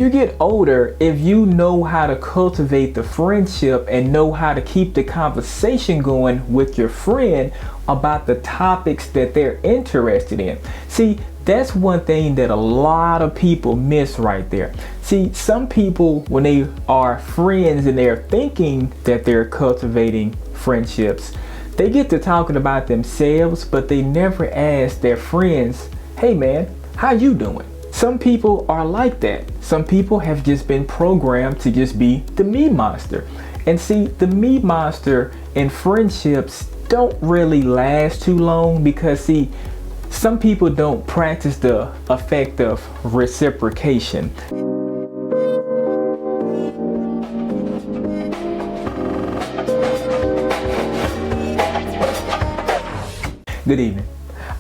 You get older, if you know how to cultivate the friendship and know how to keep the conversation going with your friend about the topics that they're interested in. See, that's one thing that a lot of people miss right there. See, some people, when they are friends and they're thinking that they're cultivating friendships, they get to talking about themselves, but they never ask their friends, hey man, how you doing? Some people are like that. Some people have just been programmed to just be the me monster. And see, the me monster and friendships don't really last too long because see, some people don't practice the effect of reciprocation. Good evening.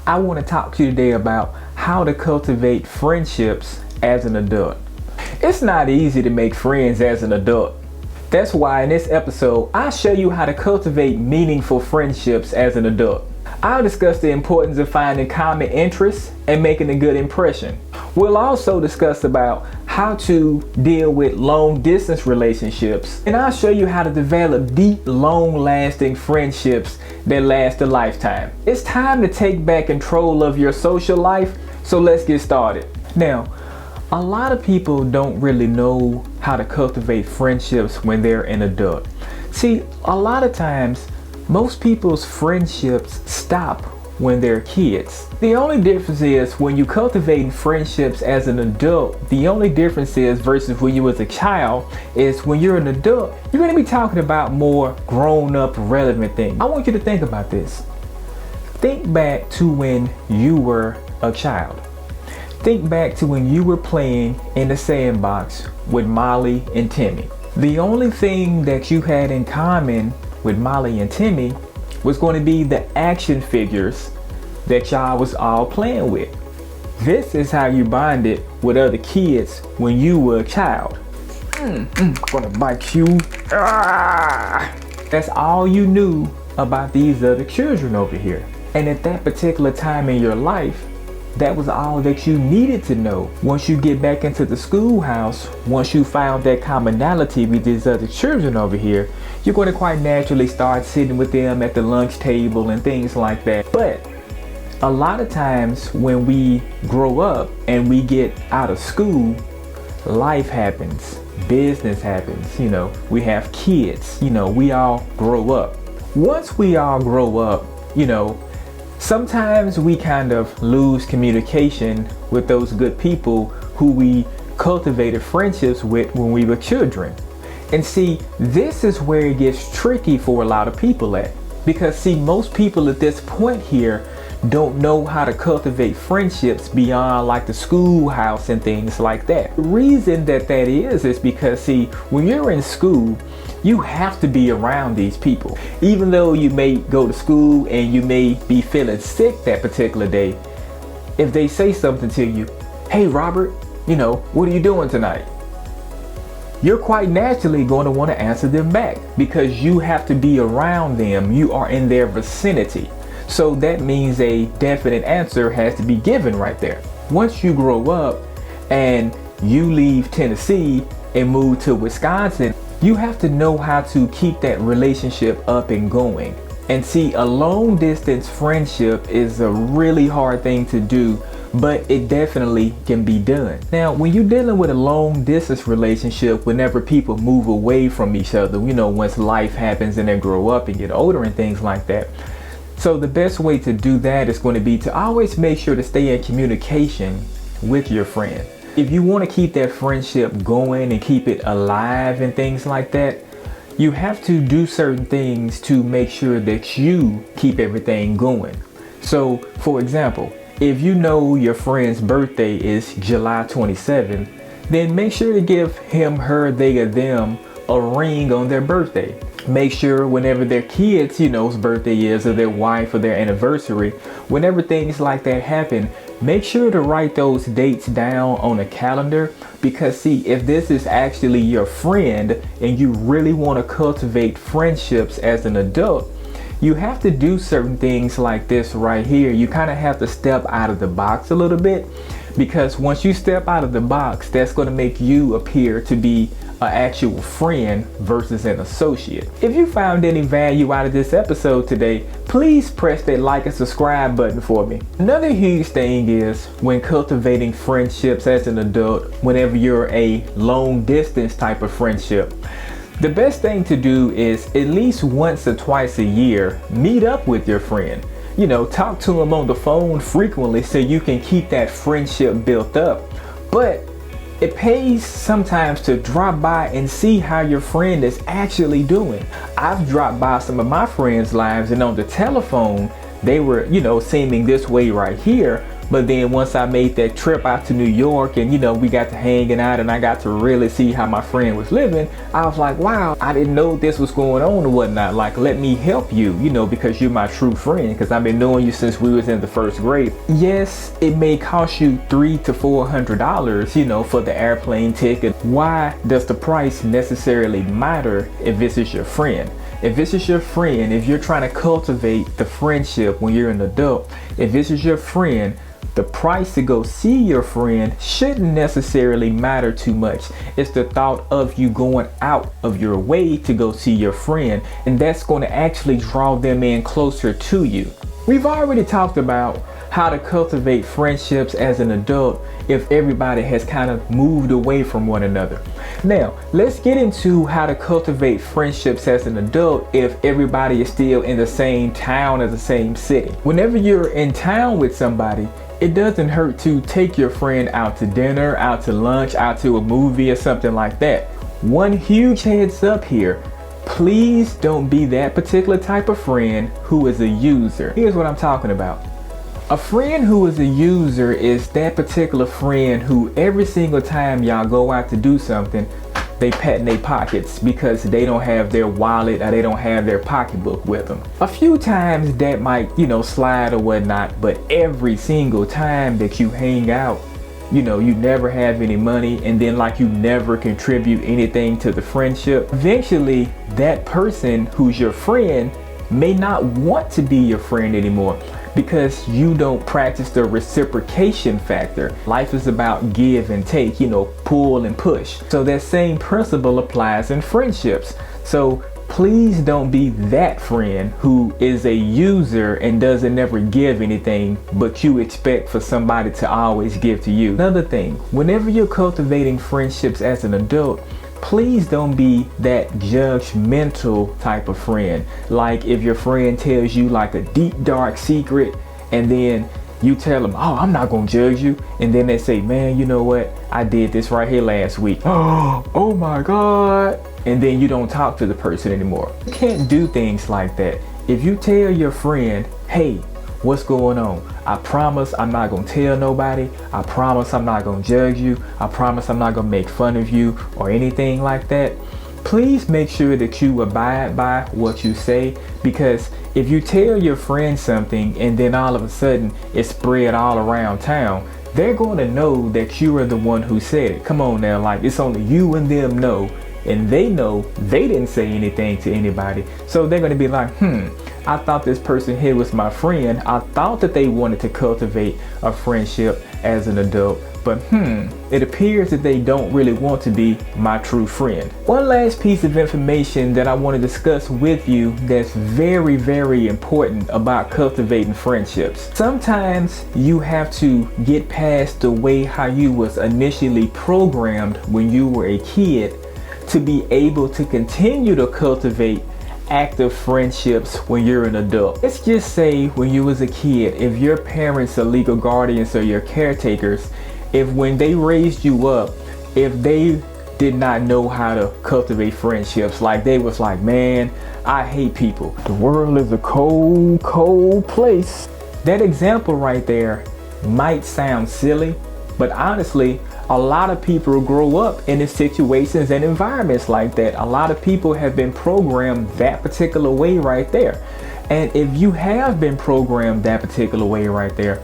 I want to talk to you today about how to cultivate friendships as an adult. It's not easy to make friends as an adult. That's why in this episode, I'll show you how to cultivate meaningful friendships as an adult. I'll discuss the importance of finding common interests and making a good impression. We'll also discuss about how to deal with long distance relationships, and I'll show you how to develop deep, long lasting friendships that last a lifetime. It's time to take back control of your social life, so let's get started. Now, a lot of people don't really know how to cultivate friendships when they're an adult. See, a lot of times, most people's friendships stop when they're kids. The only difference is when you cultivate friendships as an adult, the only difference is versus when you was a child is when you're an adult, you're gonna be talking about more grown up relevant things. I want you to think about this. Think back to when you were a child. Think back to when you were playing in the sandbox with Molly and Timmy. The only thing that you had in common with Molly and Timmy was going to be the action figures that y'all was all playing with. This is how you bonded with other kids when you were a child. Gonna bite you. That's all you knew about these other children over here. And at that particular time in your life, that was all that you needed to know. Once you get back into the schoolhouse, once you found that commonality with these other children over here, you're going to quite naturally start sitting with them at the lunch table and things like that. But a lot of times when we grow up and we get out of school, life happens, business happens, we have kids, we all grow up. Once we all grow up, sometimes we kind of lose communication with those good people who we cultivated friendships with when we were children. And see, this is where it gets tricky for a lot of people at. Because see, most people at this point here don't know how to cultivate friendships beyond like the schoolhouse and things like that. The reason that is because see, when you're in school, you have to be around these people. Even though you may go to school and you may be feeling sick that particular day, if they say something to you, hey Robert, what are you doing tonight? You're quite naturally going to want to answer them back because you have to be around them. You are in their vicinity. So that means a definite answer has to be given right there. Once you grow up and you leave Tennessee and move to Wisconsin, you have to know how to keep that relationship up and going. And see, a long distance friendship is a really hard thing to do, but it definitely can be done. Now, when you're dealing with a long distance relationship, whenever people move away from each other, once life happens and they grow up and get older and things like that. So the best way to do that is going to be to always make sure to stay in communication with your friend. If you want to keep that friendship going and keep it alive and things like that, you have to do certain things to make sure that you keep everything going. So, for example, if you know your friend's birthday is July 27th, then make sure to give him, her, they, or them a ring on their birthday. Make sure whenever their kids, whose birthday is, or their wife, or their anniversary, whenever things like that happen, make sure to write those dates down on a calendar. Because see, if this is actually your friend and you really want to cultivate friendships as an adult, you have to do certain things like this right here. You kind of have to step out of the box a little bit because once you step out of the box, that's going to make you appear to be an actual friend versus an associate. If you found any value out of this episode today, please press that like and subscribe button for me. Another huge thing is when cultivating friendships as an adult, whenever you're a long distance type of friendship, the best thing to do is at least once or twice a year, meet up with your friend. You know, talk to them on the phone frequently so you can keep that friendship built up. But it pays sometimes to drop by and see how your friend is actually doing. I've dropped by some of my friends' lives, and on the telephone, they were, you know, seeming this way right here. But then once I made that trip out to New York and, you know, we got to hanging out and I got to really see how my friend was living, I was like, wow, I didn't know this was going on or whatnot. Like, let me help you, you know, because you're my true friend, because I've been knowing you since we was in the first grade. Yes, it may cost you $300 to $400, you know, for the airplane ticket. Why does the price necessarily matter if this is your friend? If this is your friend, if you're trying to cultivate the friendship when you're an adult, if this is your friend, the price to go see your friend shouldn't necessarily matter too much. It's the thought of you going out of your way to go see your friend, and that's going to actually draw them in closer to you. We've already talked about how to cultivate friendships as an adult if everybody has kind of moved away from one another. Now, let's get into how to cultivate friendships as an adult if everybody is still in the same town or the same city. Whenever you're in town with somebody, it doesn't hurt to take your friend out to dinner, out to lunch, out to a movie or something like that. One huge heads up here. Please don't be that particular type of friend who is a user. Here's what I'm talking about. A friend who is a user is that particular friend who every single time y'all go out to do something, they pat in their pockets because they don't have their wallet or they don't have their pocketbook with them. A few times that might, you know, slide or whatnot, but every single time that you hang out, you know, you never have any money, and then like you never contribute anything to the friendship. Eventually, that person who's your friend may not want to be your friend anymore because you don't practice the reciprocation factor. Life is about give and take, you know, pull and push. So that same principle applies in friendships. So please don't be that friend who is a user and doesn't ever give anything, but you expect for somebody to always give to you. Another thing, whenever you're cultivating friendships as an adult, please don't be that judgmental type of friend. Like if your friend tells you like a deep dark secret and then you tell them, oh, I'm not gonna judge you, and then they say, man, you know what, I did this right here last week. Oh my God. And then you don't talk to the person anymore. You can't do things like that. If you tell your friend, hey, what's going on? I promise I'm not gonna tell nobody. I promise I'm not gonna judge you. I promise I'm not gonna make fun of you or anything like that. Please make sure that you abide by what you say, because if you tell your friend something and then all of a sudden it's spread all around town, they're going to know that you are the one who said it. Come on now, like it's only you and them know, and they know they didn't say anything to anybody. So they're going to be like, I thought this person here was my friend. I thought that they wanted to cultivate a friendship as an adult, but it appears that they don't really want to be my true friend. One last piece of information that I want to discuss with you that's very, very important about cultivating friendships. Sometimes you have to get past the way how you was initially programmed when you were a kid to be able to continue to cultivate active friendships when you're an adult. Let's just say when you was a kid, if your parents are legal guardians or your caretakers, if when they raised you up, if they did not know how to cultivate friendships, like they was like, man, I hate people. The world is a cold, cold place. That example right there might sound silly, but honestly, a lot of people grow up in situations and environments like that. A lot of people have been programmed that particular way right there. And if you have been programmed that particular way right there,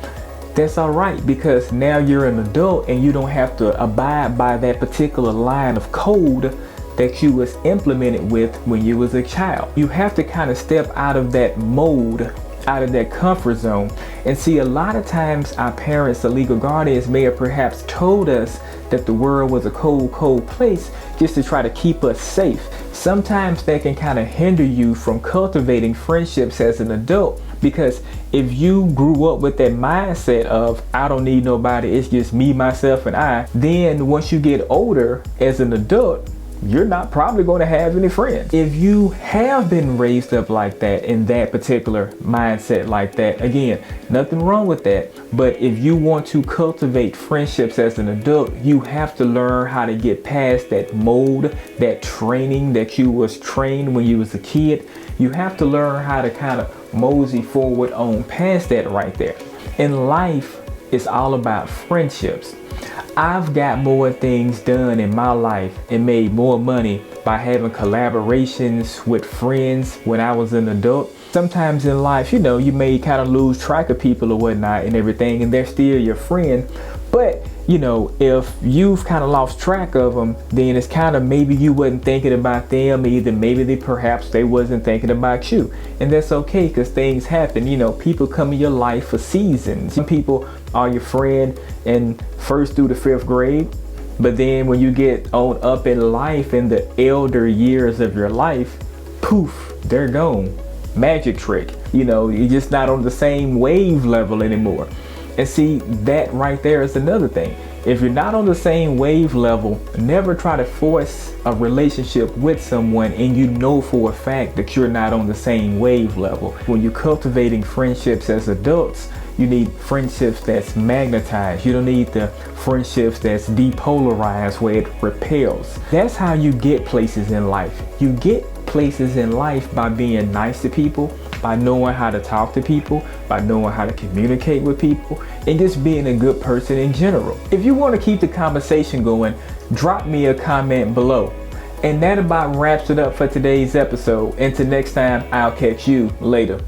that's all right, because now you're an adult and you don't have to abide by that particular line of code that you was implemented with when you was a child. You have to kind of step out of that mode out of that comfort zone. And see, a lot of times our parents, the legal guardians, may have perhaps told us that the world was a cold, cold place just to try to keep us safe. Sometimes that can kind of hinder you from cultivating friendships as an adult, because if you grew up with that mindset of I don't need nobody, it's just me, myself, and I, then once you get older as an adult, you're not probably going to have any friends. If you have been raised up like that, in that particular mindset like that, again, nothing wrong with that. But if you want to cultivate friendships as an adult, you have to learn how to get past that mold, that training that you was trained when you was a kid. You have to learn how to kind of mosey forward on past that right there. In life, it's all about friendships. I've got more things done in my life and made more money by having collaborations with friends when I was an adult. Sometimes in life, you know, you may kind of lose track of people or whatnot and everything, and they're still your friend. But, you know, if you've kind of lost track of them, then it's kind of maybe you wasn't thinking about them either. Maybe perhaps they wasn't thinking about you. And that's okay, because things happen. You know, people come in your life for seasons. Some people are your friend in 1st through the 5th grade. But then when you get on up in life, in the elder years of your life, poof, they're gone. Magic trick. You know, you're just not on the same wave level anymore. And see, that right there is another thing. If you're not on the same wave level, never try to force a relationship with someone and you know for a fact that you're not on the same wave level. When you're cultivating friendships as adults, you need friendships that's magnetized. You don't need the friendships that's depolarized where it repels. That's how you get places in life. You get places in life by being nice to people, by knowing how to talk to people, by knowing how to communicate with people, and just being a good person in general. If you want to keep the conversation going, drop me a comment below. And that about wraps it up for today's episode. Until next time, I'll catch you later.